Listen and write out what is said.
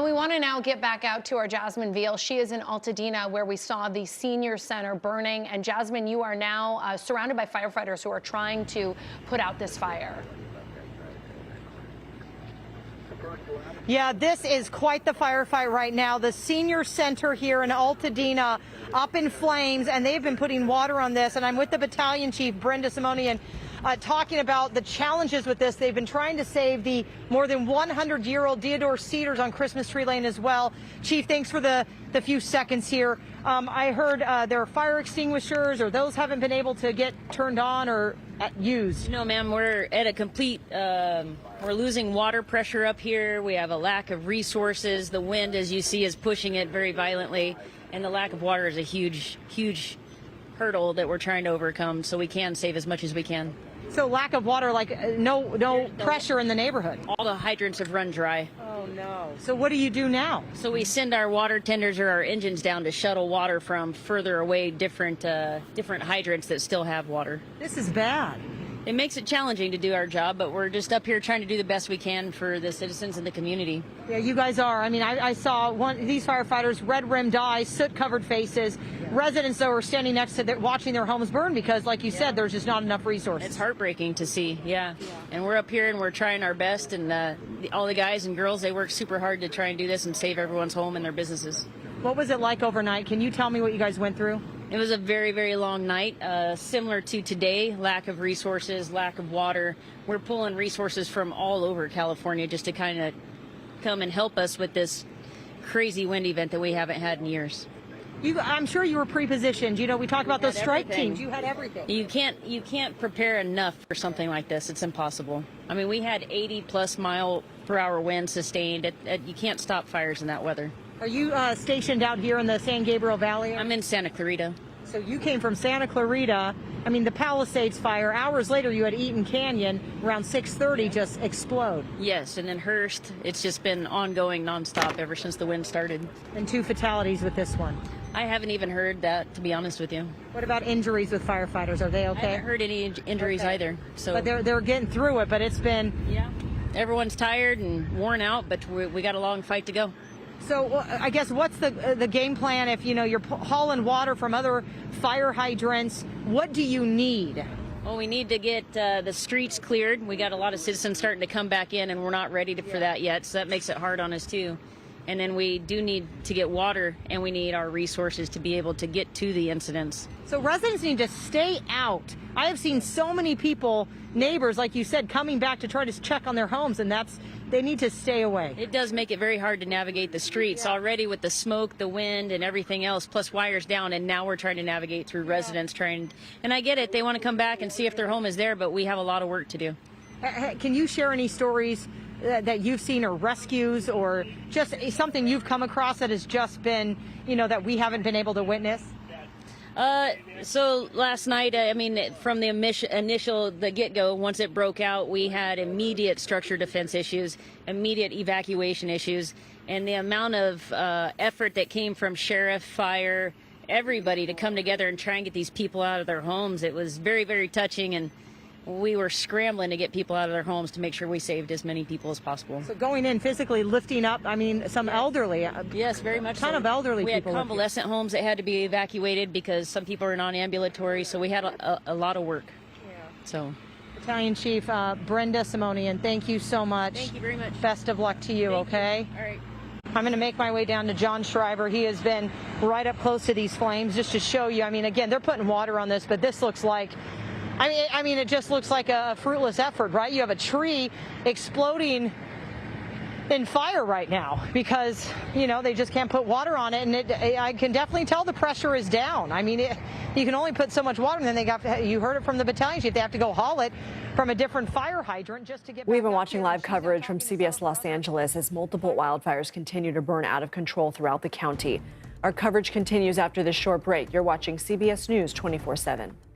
we want to now get back out to our Jasmine Viel. She is in Altadena, where we saw the senior center burning. And Jasmine, you are now surrounded by firefighters who are trying to put out this fire. Yeah, this is quite the firefight right now. The senior center here in Altadena up in flames, and they've been putting water on this. And I'm with the battalion chief, Brenda Simonian, talking about the challenges with this. They've been trying to save the more than 100-year-old deodar cedars on Christmas Tree Lane as well. Chief, thanks for the few seconds here. I heard there are fire extinguishers, or those haven't been able to get turned on or used. No, ma'am, we're at a complete, we're losing water pressure up here. We have a lack of resources. The wind, as you see, is pushing it very violently. And the lack of water is a huge, huge hurdle that we're trying to overcome, so we can save as much as we can. So lack of water, like no pressure in the neighborhood? All the hydrants have run dry. Oh, no. So what do you do now? So we send our water tenders or our engines down to shuttle water from further away, different hydrants that still have water. This is bad. It makes it challenging to do our job, but we're just up here trying to do the best we can for the citizens in the community. Yeah, you guys are. I mean, I saw these firefighters, red-rimmed eyes, soot-covered faces. Residents, though, are standing next to watching their homes burn because, like you said, there's just not enough resources. It's heartbreaking to see, yeah. And we're up here and we're trying our best, and all the guys and girls, they work super hard to try and do this and save everyone's home and their businesses. What was it like overnight? Can you tell me what you guys went through? It was a very, very long night, similar to today. Lack of resources, lack of water. We're pulling resources from all over California just to kind of come and help us with this crazy wind event that we haven't had in years. I'm sure you were pre-positioned. You know, we talked about those strike teams. You had everything. You can't prepare enough for something like this. It's impossible. I mean, we had 80+ mile/hour winds sustained. You can't stop fires in that weather. Are you stationed out here in the San Gabriel Valley? I'm in Santa Clarita. So you came from Santa Clarita. I mean, the Palisades fire, hours later you had Eaton Canyon around 6:30 just explode. Yes, and then Hearst, it's just been ongoing nonstop ever since the wind started. And 2 fatalities with this one. I haven't even heard that, to be honest with you. What about injuries with firefighters? Are they okay? I haven't heard any injuries either. So, but they're getting through it, but it's been... Yeah, everyone's tired and worn out, but we got a long fight to go. So I guess what's the game plan if, you know, you're hauling water from other fire hydrants? What do you need? Well, we need to get the streets cleared. We got a lot of citizens starting to come back in, and we're not ready for that yet, so that makes it hard on us too. And then we do need to get water, and we need our resources to be able to get to the incidents. So residents need to stay out. I have seen so many people, neighbors, like you said, coming back to try to check on their homes, and they need to stay away. It does make it very hard to navigate the streets already with the smoke, the wind, and everything else, plus wires down, and now we're trying to navigate through residents and I get it, they want to come back and see if their home is there, but we have a lot of work to do. Can you share any stories that you've seen, or rescues, or just something you've come across that has just been, you know, that we haven't been able to witness? So last night, I mean, from the the get-go, once it broke out, we had immediate structure defense issues, immediate evacuation issues, and the amount of effort that came from sheriff, fire, everybody to come together and try and get these people out of their homes, it was very, very touching, and we were scrambling to get people out of their homes to make sure we saved as many people as possible. So going in physically lifting up, I mean, some elderly. Yes, very much. A ton of elderly people. We had convalescent homes that had to be evacuated because some people are non-ambulatory, so we had a lot of work. Yeah. So. Battalion Chief Brenda Simonian, thank you so much. Thank you very much. Best of luck to you, okay? All right. I'm going to make my way down to John Shriver. He has been right up close to these flames just to show you. I mean, again, they're putting water on this, but this looks like, I mean, it just looks like a fruitless effort, right? You have a tree exploding in fire right now because, you know, they just can't put water on it. And I can definitely tell the pressure is down. I mean, you can only put so much water, and then you heard it from the battalion chief, they have to go haul it from a different fire hydrant just to get back. We've been watching live coverage from CBS Los Angeles as multiple wildfires continue to burn out of control throughout the county. Our coverage continues after this short break. You're watching CBS News 24/7.